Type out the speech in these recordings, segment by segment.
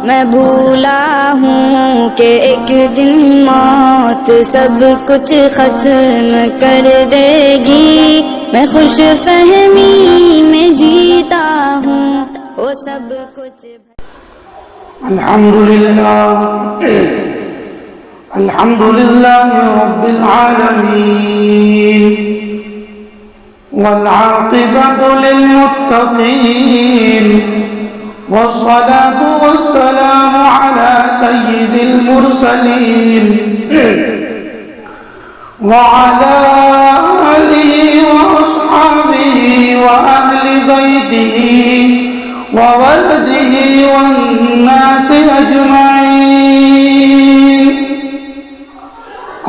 میں بھولا ہوں کہ ایک دن موت سب کچھ ختم کر دے گی، میں خوش فہمی میں جیتا ہوں وہ سب کچھ۔ الحمدللہ رب العالمین والعاقبۃ للمتقین والصلاة والسلام على سید المرسلین وعلى آلہ وأصحابہ وأہل بیتہ وولدہ والناس اجمعین،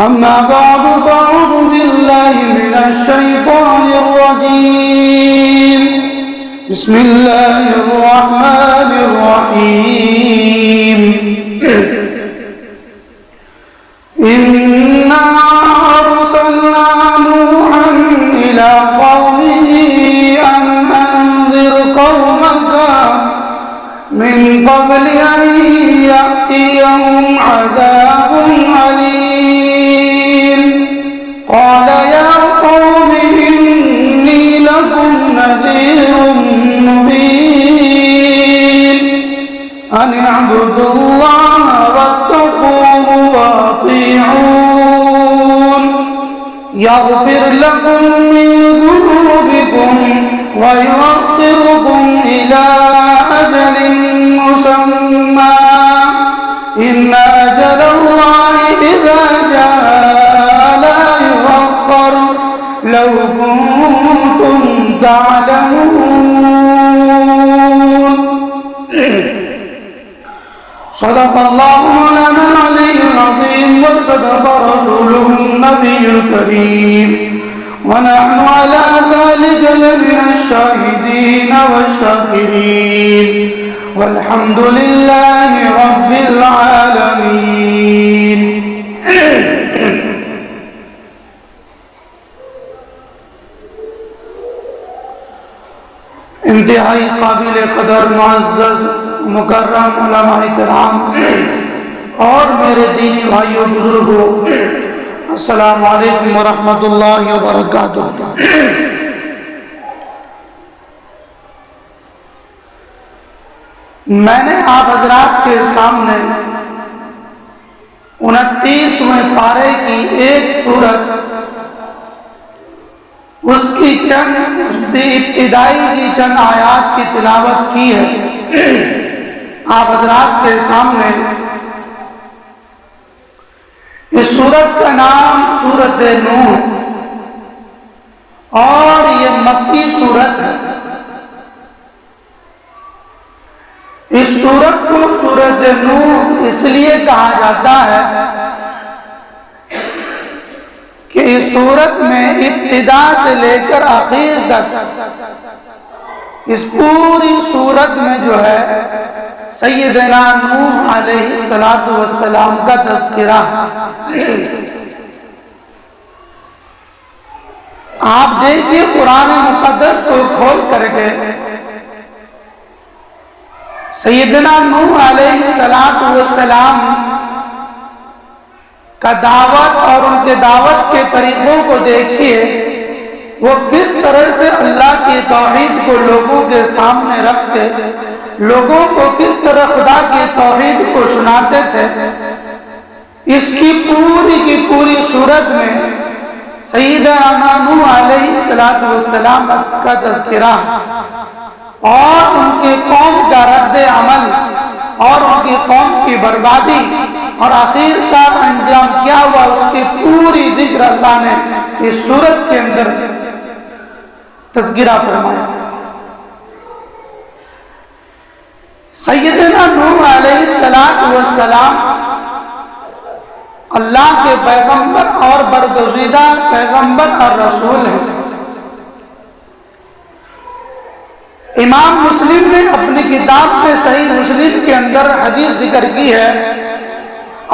اما بعد فاعوذ باللہ من الشیطان الرجیم، بسم اللہ الرحمن الرحیم، انا ارسلنا نوحا الى قومه ان انذر قومك من قبل ان يأتيهم عذاب أليم، قال يا قوم إني لكم نذير مبين، أن اعبدوا الله واتقوه وأطيعون، يغفر لكم من ذنوبكم ويؤخركم إلى أجل مسمى، إن أجل الله إذا جاء لا يؤخر، لو كنتم تعلمون۔ صدق الله مولانا العلي العظيم وصدق رسوله النبي الكريم، ونحن على ذلك لمن الشاهدين والشاكرين، والحمد لله رب العالمين۔ انتہائی قابل قدر معزز مکرم علماء کرام اور میرے دینی بھائیوں بزرگوں، السلام علیکم ورحمۃ اللہ وبرکاتہ۔ میں نے آپ حضرات کے سامنے 29ویں پارے کی ایک سورت، اس کی چند ابتدائی کی چند آیات کی تلاوت کی ہے۔ آپ حضرات کے سامنے اس سورت کا نام سورت نوح اور یہ مکی سورت ہے۔ اس سورت کو سورت نوح اس لیے کہا جاتا ہے کہ اس سورت میں ابتدا سے لے کر آخر تک اس پوری سورت میں جو ہے سیدنا نوح علیہ السلام کا تذکرہ۔ آپ دیکھیے قرآن مقدس کو کھول کر کے سیدنا نوح علیہ السلام کا دعوت اور ان کے دعوت کے طریقوں کو دیکھیے، وہ کس طرح سے اللہ کی توحید کو لوگوں کے سامنے رکھتے، لوگوں کو کس طرح خدا کی توحید کو سناتے تھے۔ اس کی پوری صورت میں سیدنا نوح علیہ السلام کا تذکرہ اور ان کی قوم کا رد عمل اور ان کی قوم کی بربادی اور آخر کا انجام کیا ہوا، اس کی پوری ذکر اللہ نے اس سورت کے اندر تذکرہ فرمایا۔ سیدنا نوح علیہ السلام اللہ کے پیغمبر اور برگزیدہ پیغمبر اور رسول ہیں۔ امام مسلم نے اپنی کتاب میں صحیح مسلم کے اندر حدیث ذکر کی ہے،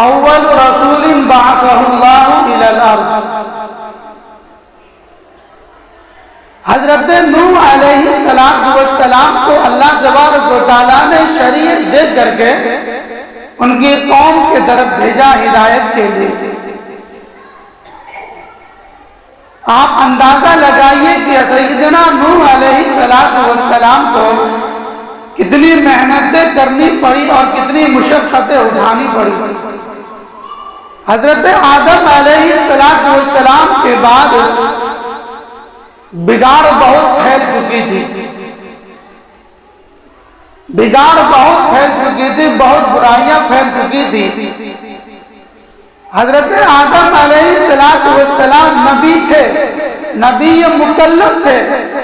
اول رسول بعثہ اللہ الی الارض، حضرت نوح علیہ السلام کو اللہ تبارک و تعالیٰ نے شریعت دے کر کے ان کی قوم کے طرف بھیجا ہدایت کے لیے۔ آپ اندازہ لگائیے کہ سیدنا نوح علیہ السلام کو کتنی محنتیں کرنی پڑی اور کتنی مشقتیں اٹھانی پڑی۔ حضرت آدم علیہ السلام کے بعد بگاڑ بہت پھیل چکی تھی، بہت برائیاں پھیل چکی تھی۔ حضرت آدم علیہ السلام نبی تھے، نبی مکلف تھے،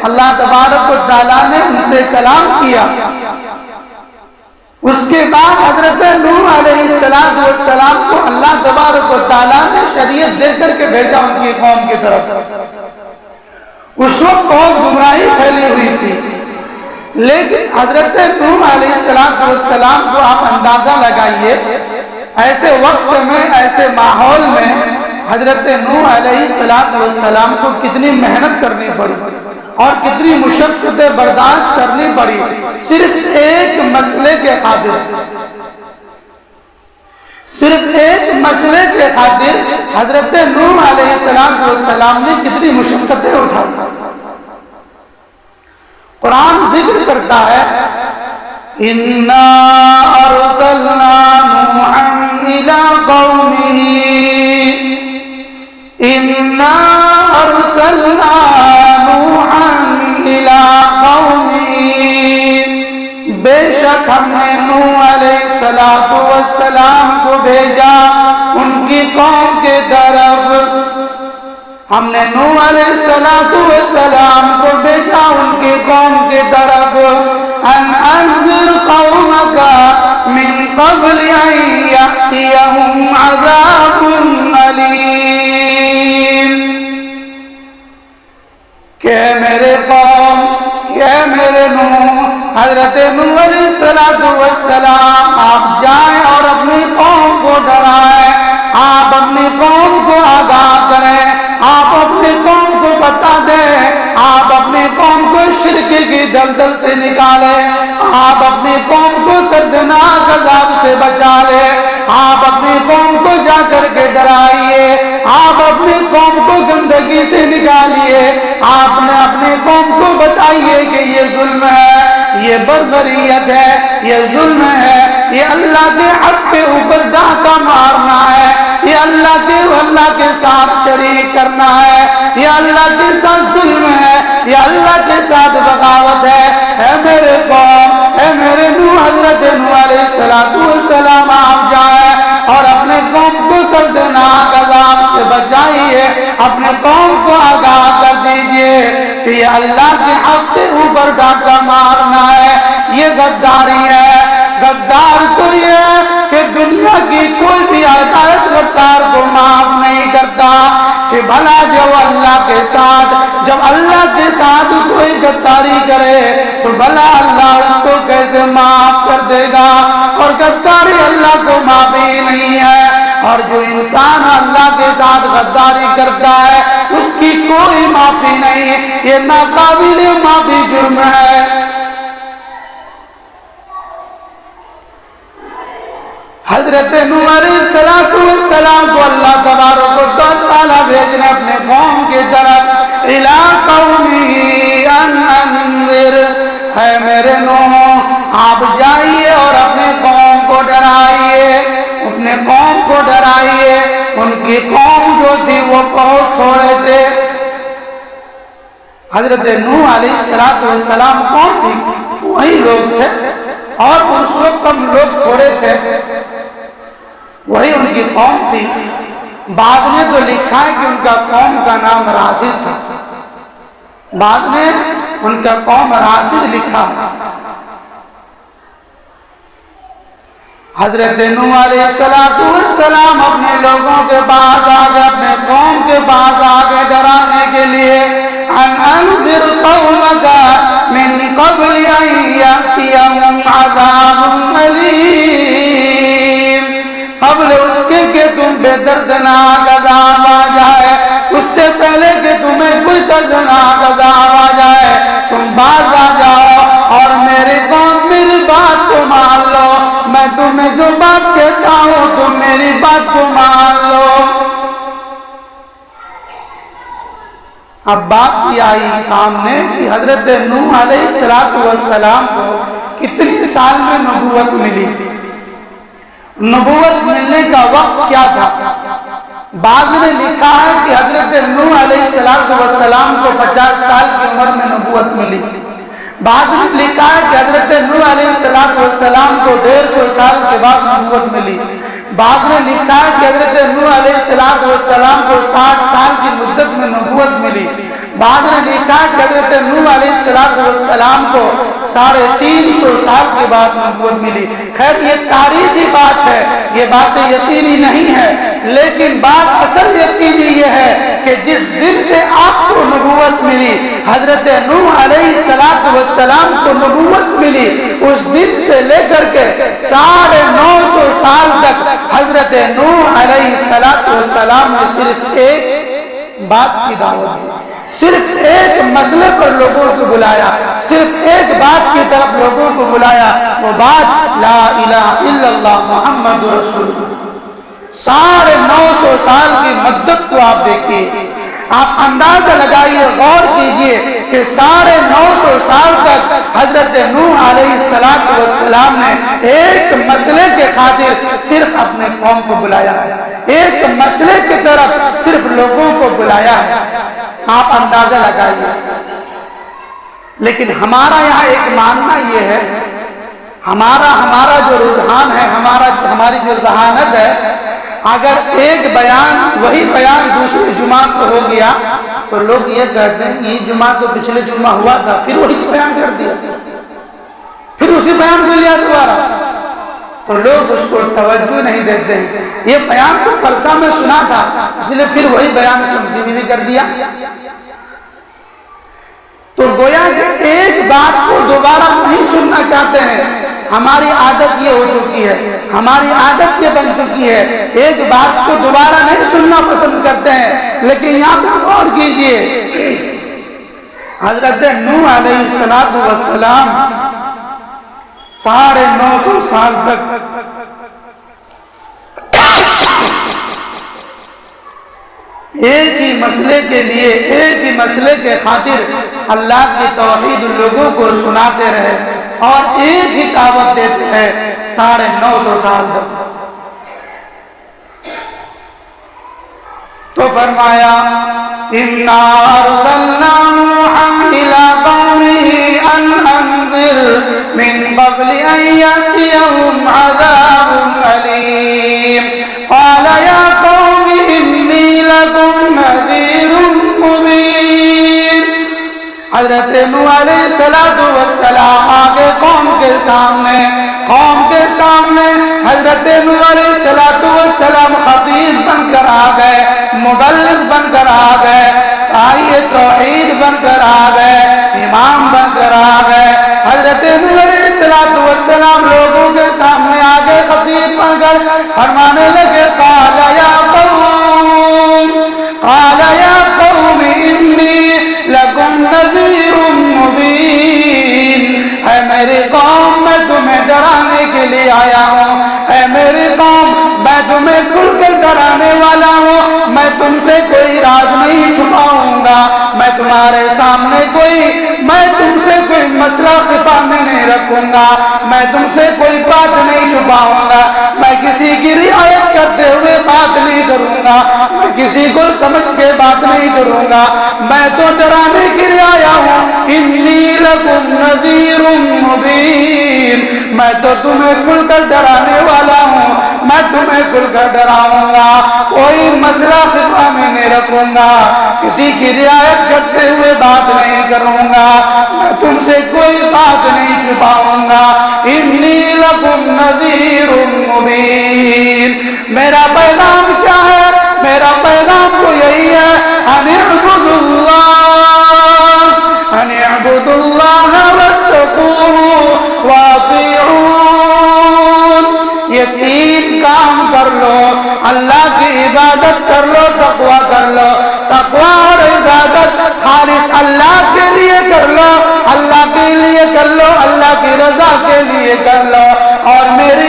اللہ تبارک و تعالیٰ نے ان سے کلام کیا۔ اس کے بعد حضرت نوح علیہ السلام کو اللہ تبارک و تعالیٰ نے شریعت دے کر کے بھیجا ان کی قوم کی طرف۔ اس وقت بہت گمراہی پھیلی ہوئی تھی، لیکن حضرت نوح علیہ السلام کو آپ اندازہ لگائیے، ایسے وقت میں، ایسے ماحول میں حضرت نوح علیہ السلام کو کتنی محنت کرنی پڑی اور کتنی مشقتیں برداشت کرنی پڑی، صرف ایک مسئلے کے خاطر، حضرت نوح علیہ السلام نے کتنی مشقتیں اٹھائی۔ قرآن ذکر کرتا ہے اِنَّا أَرْسَلْنَا نُوحًا إِلَىٰ قَوْمِهِ إِنَّا أَرْسَلْنَا نُوحًا إِلَىٰ قَوْمِهِ، بے شک ہم نے نوح علیہ السلام کو بھیجا ان کی قوم کے طرف، ہم نے نوح علیہ السلام کو بھیجا ان کی قوم کی طرف، ان انذر قومک من قبل ان یأتیہم عذاب علیم، کہ میرے قوم، کہ میرے نوح، حضرت نوح علیہ السلام آپ جائیں اور اپنی قوم کو ڈرائیں، آپ اپنی قوم کو آگاہ کریں، آپ اپنی قوم کو بتا دیں، آپ اپنی قوم کو شرک کی دلدل سے نکالیں، آپ اپنی قوم کو دردناک عذاب سے بچا لیں، آپ اپنی قوم کو جا کر کے ڈرائیے، آپ اپنی قوم کو گندگی سے نکالیے، آپ نے اپنی قوم کو بتائیے کہ یہ ظلم ہے، یہ بربریت ہے، یہ ظلم ہے، یہ اللہ کے حق کے اوپر ڈاکہ مارنا ہے، یہ اللہ کے ساتھ شریک کرنا ہے، یہ اللہ کے ساتھ ظلم ہے، یہ اللہ کے ساتھ بغاوت ہے۔ اے میرے قوم، اے میرے نوح، حضرت نوح علیہ السلام آپ جائیں اور اپنے قوم کو دردناک عذاب سے بچائیے، اپنے قوم کو آگاہ کر دیجئے کہ یہ اللہ کے حق کے اوپر ڈاکہ مارنا ہے، یہ غداری ہے۔ غدار تو یہ ہے کہ دنیا کی کوئی بھی ہدایت غدار کو معاف نہیں کرتا، کہ بھلا جب اللہ کے ساتھ کوئی غداری کرے تو بھلا اللہ اس کو کیسے معاف کر دے گا، اور غداری اللہ کو معافی نہیں ہے، اور جو انسان اللہ کے ساتھ غداری کرتا ہے اس کی کوئی معافی نہیں، یہ ناقابل معافی جرم ہے۔ حضرت نوح علیہ السلام کو اللہ تبارک و تعالیٰ بھیجنے اپنے قوم کی طرف، اِلَىٰ قَوْمِهِ أَنْ أَنذِرْ، ہے میرے نوح آپ جائیے اور اپنے قوم کو ڈرائیے، اپنے قوم کو ڈرائیے۔ ان کی قوم جو تھی وہ بہت تھوڑے تھے۔ حضرت نوح علیہ السلام کون تھی؟ وہی لوگ تھے، اور اس وقت ہم لوگ تھوڑے تھے، وہی ان کی قوم تھی۔ بعض نے تو لکھا ہے کہ ان کا قوم کا نام راشد تھا، بعض نے ان کا قوم راشد لکھا۔ حضرت نوح علیہ السلام اپنے لوگوں کے پاس آگے، اپنے قوم کے پاس آگے ڈرانے کے لیے، ان انذر قومک من قبل ان یأتیہم عذاب علیم، قبل اس کے کہ تم بے دردناک عذاب آ جائے، اس سے پہلے کہ تمہیں کوئی دردناک عذاب آ تمہیں جو بات کہتا ہوں تم میری بات کو مان لو۔ اب بات یہ آئی سامنے کہ حضرت نوح علیہ السلام کو کتنی سال میں نبوت ملی، نبوت ملنے کا وقت کیا تھا؟ بعض نے لکھا ہے کہ حضرت نوح علیہ السلام کو 50 سال کی عمر میں نبوت ملی، بعض نے لکھا ہے کہ حضرت نوح علیہ السلام کو 150 سال کے بعد نبوت ملی، بعض نے لکھا ہے کہ حضرت نوح علیہ السلام کو 60 سال کی مدت میں نبوت ملی، بعض نے لکھا ہے کہ حضرت نوح علیہ السلام کو 350 سال کے بعد نبوت ملی۔ خیر یہ تاریخی بات ہے، یہ باتیں یقینی نہیں ہے، لیکن بات اصل یقینی یہ ہے کہ جس دن سے آپ کو نبوت ملی، حضرت نوح علیہ السلام کو نبوت ملی، اس دن سے لے کر کے 950 سال تک حضرت نوح علیہ السلام نے صرف ایک بات کی دعوت دی، صرف ایک مسئلے پر لوگوں کو بلایا، صرف ایک بات کی طرف لوگوں کو بلایا، وہ بات لا الہ الا اللہ محمد رسول اللہ۔ 950 سال کی مدت کو آپ دیکھیے، آپ اندازہ لگائیے، غور کیجئے کہ 950 سال تک حضرت نوح علیہ السلام نے ایک مسئلے کے خاطر صرف اپنے قوم کو بلایا ہے، ایک مسئلے کی طرف صرف لوگوں کو بلایا ہے، آپ اندازہ لگائیے۔ لیکن ہمارا یہاں ایک ماننا یہ ہے، ہمارا جو رجحان ہے، ہماری جو ذہانت ہے، اگر ایک بیان وہی بیان دوسری جمعہ کو ہو گیا تو لوگ یہ کہتے ہیں یہ جمعہ تو پچھلے جمعہ ہوا تھا، پھر وہی بیان کر دیا، پھر اسی بیان کو لیا دوبارہ، تو لوگ اس کو توجہ نہیں دیتے ہیں۔ یہ بیان تو پرسہ میں سنا تھا، اس لیے پھر وہی بیان شمسی بھی کر دیا۔ تو گویا کہ ایک بات کو دوبارہ نہیں سننا چاہتے ہیں، ہماری عادت یہ ہو چکی ہے، ہماری عادت یہ بن چکی ہے، ایک بات کو دوبارہ نہیں سننا پسند کرتے ہیں۔ لیکن یہاں پہ غور کیجئے، حضرت نوح علیہ السلام 950 سال تک ایک ہی مسئلے کے لیے، ایک ہی مسئلے کے خاطر اللہ کی توحید لوگوں کو سناتے رہے اور ایک ہی دعوت دیتے رہے 950 سال تک۔ تو فرمایا اِنَّا أَرْسَلْنَا نُوحًا إِلَىٰ قَوْمِهِ أَنْ أَنذِرْ مِن قَبْلِ أَن يَأْتِيَهُمْ عَذَابٌ أَلِيمٌ قَالَ يَا قَوْمِ إِنِّي لَكُمْ نَذِيرٌ مُّبِينٌ۔ حضرت نوح علیہ السلام آگے قوم کے سامنے حضرت نوح علیہ السلام خطیب بن کر آ گئے، مبلغ بن کر آ گئے، داعی توحید بن کر آ گئے، امام بن کر آ گئے۔ حضرت نوح علیہ السلام لوگوں کے سامنے آگے خطیب بن کر فرمانے لگے، قال یا قوم انی لکم نذیر مبین۔ اے میری قوم میں تمہیں ڈرانے کے لیے آیا ہوں، اے میری قوم میں تمہیں کھل کر ڈرانے والا ہوں، میں تم سے کوئی راز نہیں چھپاؤں گا، میں تمہارے سامنے میں تم سے کوئی مسئلہ خفا میں نہیں رکھوں گا، میں تم سے کوئی بات نہیں چھپاؤں گا، میں کسی کی رعایت کرتے ہوئے بات نہیں کروں گا، میں کسی کو سمجھ کے بات نہیں کروں گا، میں تو ڈرانے کے لیے آیا ہوں۔ انی لکم نذیر مبین، میں تو تمہیں کھل کر ڈرانے والا ہوں، میں تمہیں کھل کر ڈراؤں گا، کوئی مسئلہ خفا میں نہیں رکھوں گا، کسی کی رعایت کرتے ہوئے بات نہیں کروں گا، میں تم سے کوئی بات نہیں چھپاؤں گا۔ انی لکم نذیر مبین۔ میرا پیغام کیا ہے؟ میرا پیغام تو یہی ہے، ان اعبدوا اللہ واتقوہ واطیعون۔ یہ 3 کام کر لو، اللہ کی عبادت کر لو، تقویٰ کر لو، تقویٰ اور عبادت خالص اللہ کے لیے کر لو، اللہ کے لیے کر لو، اللہ کی رضا کے لیے کر لو، اور میری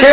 6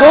2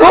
2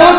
2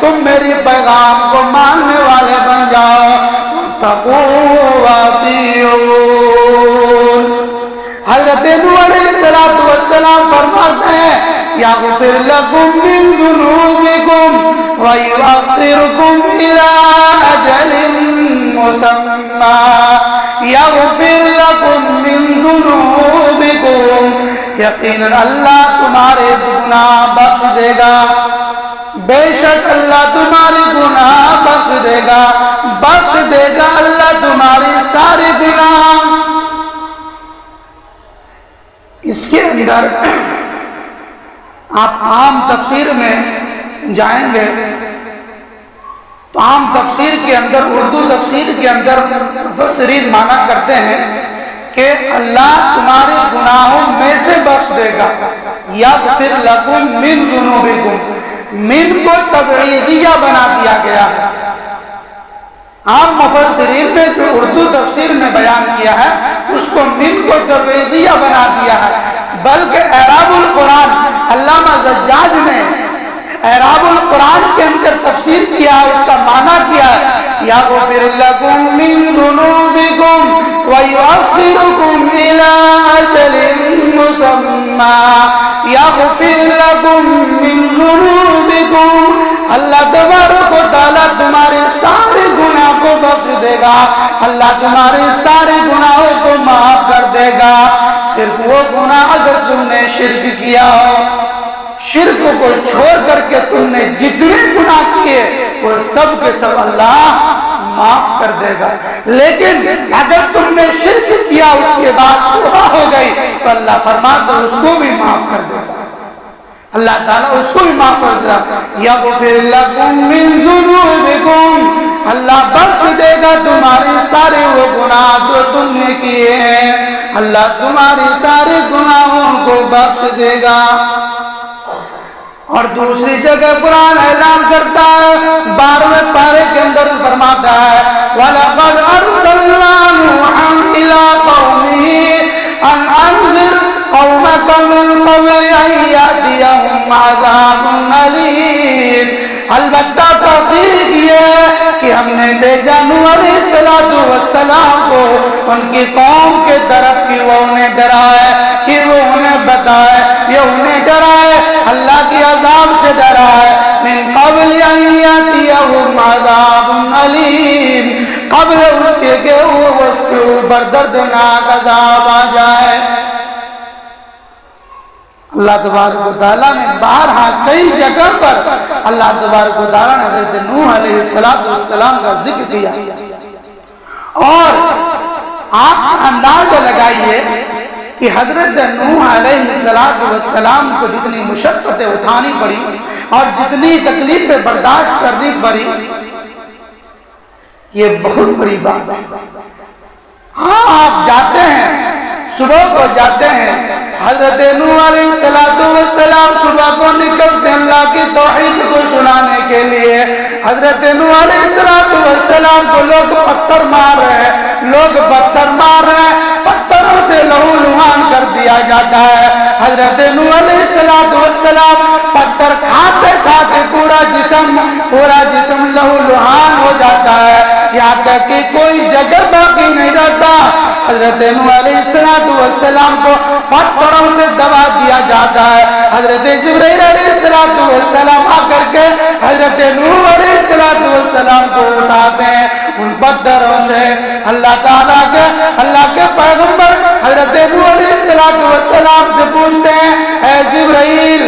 تم میری پیغام کو ماننے والے بن جاؤ۔ تقوا واطیعون۔ حضرت نوح علیہ السلام فرماتے ہیں یغفر لکم من ذنوبکم ویؤخرکم الی اجل مسمی، یغفر لکم من ذنوبکم، یقیناً اللہ تمہارے گناہ بخش دے گا، بے شک اللہ تمہاری گناہ بخش دے گا اللہ تمہاری ساری گناہ۔ اس کے اندر آپ عام تفسیر میں جائیں گے تو عام تفسیر کے اندر، اردو تفسیر کے اندر مفسرین معنی کرتے ہیں کہ اللہ تمہارے گناہوں میں سے بخش دے گا، یغفر لکم من ذنوبکم، من کو تبعیدیہ بنا دیا گیا ہے۔ عام مفسرین نے جو اردو تفسیر میں بیان کیا ہے اس کو من کو تبعیدیہ بنا دیا ہے، بلکہ اعراب القرآن علامہ زجاج نے اعراب القرآن کے اندر تفسیر کیا، اس کا معنی کیا ہے یغفر لکم من ذنوبکم ویؤخرکم الی اجل مسمی، یغفر لکم من ذنوبکم، اللہ تبارک و تعالیٰ تمہارے سارے گناہ کو بخش دے گا، اللہ تمہارے سارے گناہوں کو معاف کر دے گا، صرف وہ گناہ اگر تم نے شرک کیا ہو، شرک کو چھوڑ کر کے تم نے جتنے گناہ کیے وہ سب کے سب اللہ معاف کر دے گا، لیکن اگر تم نے شرک کیا اس کے بعد توبہ ہو گئی تو اللہ فرماتا ہے اس کو بھی معاف کر دے گا، اللہ تعالیٰ اس کو بھی معاف کر دے گا۔ یغفر لکم من ذنوبکم، اللہ بخش دے گا تمہاری سارے وہ گناہ جو تم نے کیے ہیں، اللہ تمہاری سارے گناہوں کو بخش دے گا۔ اور دوسری جگہ قرآن اعلان کرتا ہے 12ویں پارے کے اندر فرماتا ہے وَلَقَدْ أَرْسَلْنَا نُوحًا إِلَىٰ قَوْمِهِ أَنْ أَنذِرْ قَوْمَكَ مِنْ قَبْلِ أَنْ يَأْتِيَهُمْ عَذَابٌ أَلِيمٌ۔ البتہ تحقیق یہ ہے کہ ہم نے بھیجا نوح علیہ السلام کو ان کی قوم کے طرف کہ وہ انہیں ڈرائے، کہ وہ انہیں بتائے، یہ انہیں ڈرائے، اللہ کی عذاب سے ڈرائے، من قبل ان یاتیہم عذاب علیم، قبل اس کے کہ وہ اس کے اوپر دردناک عذاب آ جائے۔ اللہ تبارک و تعالیٰ نے بارہا کئی جگہ پر اللہ تبارک و تعالیٰ نے حضرت نوح علیہ السلام کا ذکر کیا، اور آپ اندازہ لگائیے کہ حضرت نوح علیہ السلام کو جتنی مشقتیں اٹھانی پڑی اور جتنی تکلیفیں برداشت کرنی پڑی، یہ بہت بڑی بات ہے۔ ہاں آپ جاتے ہیں، صبح کو جاتے ہیں، حضرت نوح علیہ السلام صبح کو نکلتے ہیں اللہ کی توحید کو سنانے کے لیے۔ حضرت نوح علیہ السلام کو لوگ پتھر مار رہے ہیں، لوگ پتھر مار رہے ہیں، پتھروں سے لہو لہان کر دیا جاتا ہے۔ حضرت نوح علیہ السلام پتھر کھاتے کھاتے پورا جسم لہو لہان ہو جاتا ہے، یہاں تک کہ کوئی جگہ باقی نہیں رہتا۔ حضرت نوح علیہ السلام کو پتھروں سے دبا دیا جاتا ہے۔ حضرت جبرائیل علیہ السلام آ کر کے حضرت نوح علیہ السلام کو اٹھاتے ہیں ان پتھروں سے۔ اللہ تعالیٰ کے پیغمبر حضرت نوح علیہ السلام سے پوچھتے ہیں اے جبرائیل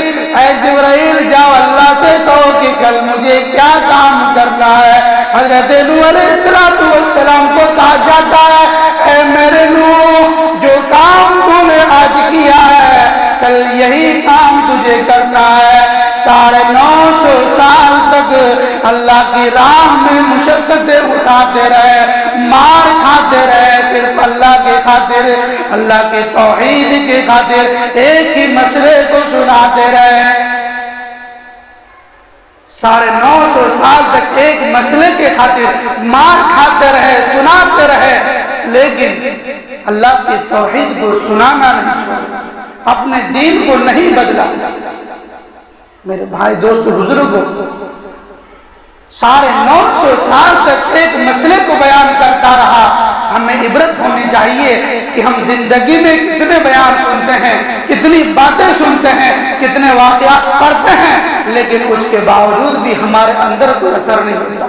جاؤ اللہ سے کہو کہ کل مجھے کیا کام کرنا ہے۔ حضرت نوح علیہ السلام کو کہا جاتا ہے اے میرے نوح، جو کام تو نے آج کیا ہے کل یہی کام تجھے کرنا ہے۔ 950 سال تک اللہ کی راہ میں مشقتیں اٹھاتے رہے، مار کھاتے رہے، صرف اللہ کے خاطر، اللہ کے توحید کے خاطر ایک ہی مسئلے کو سناتے رہے۔ 950 سال تک ایک مسئلے کے خاطر مار کھاتے رہے، سناتے رہے، لیکن اللہ کے توحید کو سنانا نہیں چھوڑا، اپنے دین کو نہیں بدلا۔ میرے بھائی دوست بزرگوں، سارے 900 سال تک ایک مسئلے کو بیان کرتا رہا۔ ہمیں عبرت ہونی چاہیے کہ ہم زندگی میں کتنے بیان سنتے ہیں، کتنی باتیں سنتے ہیں، کتنے واقعات پڑھتے ہیں، لیکن اس کے باوجود بھی ہمارے اندر کوئی اثر نہیں ہوتا،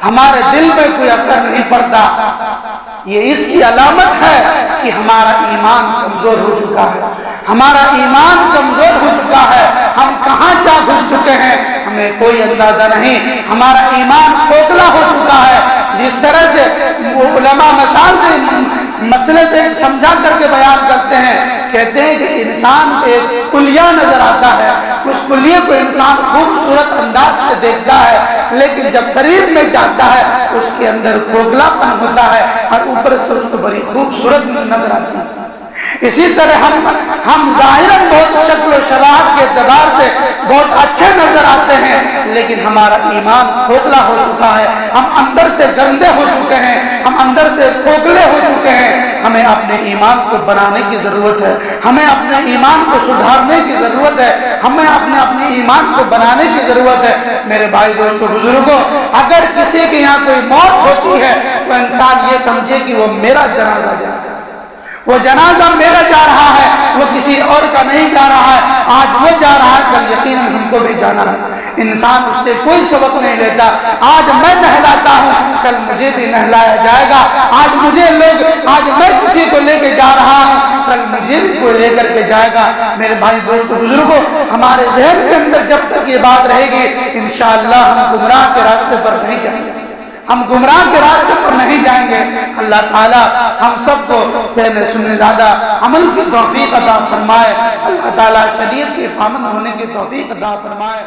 ہمارے دل میں کوئی اثر نہیں پڑتا۔ یہ اس کی علامت ہے کہ ہمارا ایمان کمزور ہو چکا ہے، ہمارا ایمان کمزور ہو چکا ہے، ہم کہاں جا گھس چکے ہیں ہمیں کوئی اندازہ نہیں، ہمارا ایمان کھوکھلا ہو چکا ہے۔ جس طرح سے وہ علماء مثال سے مسئلے سے سمجھا کر کے بیان کرتے ہیں، کہتے ہیں کہ انسان ایک کلیہ نظر آتا ہے، اس کلیے کو انسان خوبصورت انداز سے دیکھتا ہے، لیکن جب قریب میں جاتا ہے اس کے اندر کھوکھلا پن ہوتا ہے اور اوپر سے اس کو بڑی خوبصورت نظر آتی ہے۔ اسی طرح ہم ظاہراً بہت شکل و شباہت کے اعتبار سے بہت اچھے نظر آتے ہیں، لیکن ہمارا ایمان کھوکھلا ہو چکا ہے، ہم اندر سے گندے ہو چکے ہیں، ہم اندر سے کھوکھلے ہو چکے ہیں۔ ہمیں اپنے ایمان کو بنانے کی ضرورت ہے، ہمیں اپنے ایمان کو سدھارنے کی ضرورت ہے، ہمیں اپنے ایمان کو بنانے کی ضرورت ہے۔ میرے بھائی دوستو بزرگوں، اگر کسی کے یہاں کوئی موت ہوتی ہے تو انسان یہ سمجھے کہ وہ میرا جنازہ جا رہا ہے، وہ جنازہ میرا جا رہا ہے، وہ کسی اور کا نہیں جا رہا ہے۔ آج وہ جا رہا ہے، کل یقیناً ہم کو بھی جانا ہے۔ انسان اس سے کوئی سبق نہیں لیتا۔ آج میں نہلاتا ہوں، کل مجھے بھی نہلایا جائے گا۔ آج میں کسی کو لے کے جا رہا ہوں، کل مجھے بھی کوئی لے کر کے جائے گا۔ میرے بھائی دوستو بزرگوں، ہمارے ذہن کے اندر جب تک یہ بات رہے گی، انشاءاللہ ہم گمراہ کے راستے پر نہیں جائیں گے، ہم گمراہ کے راستے پر نہیں جائیں گے۔ اللہ تعالیٰ ہم سب کو کہنے سننے زیادہ عمل کی توفیق عطا فرمائے، اللہ تعالیٰ شریعت کے پابند ہونے کی توفیق عطا فرمائے۔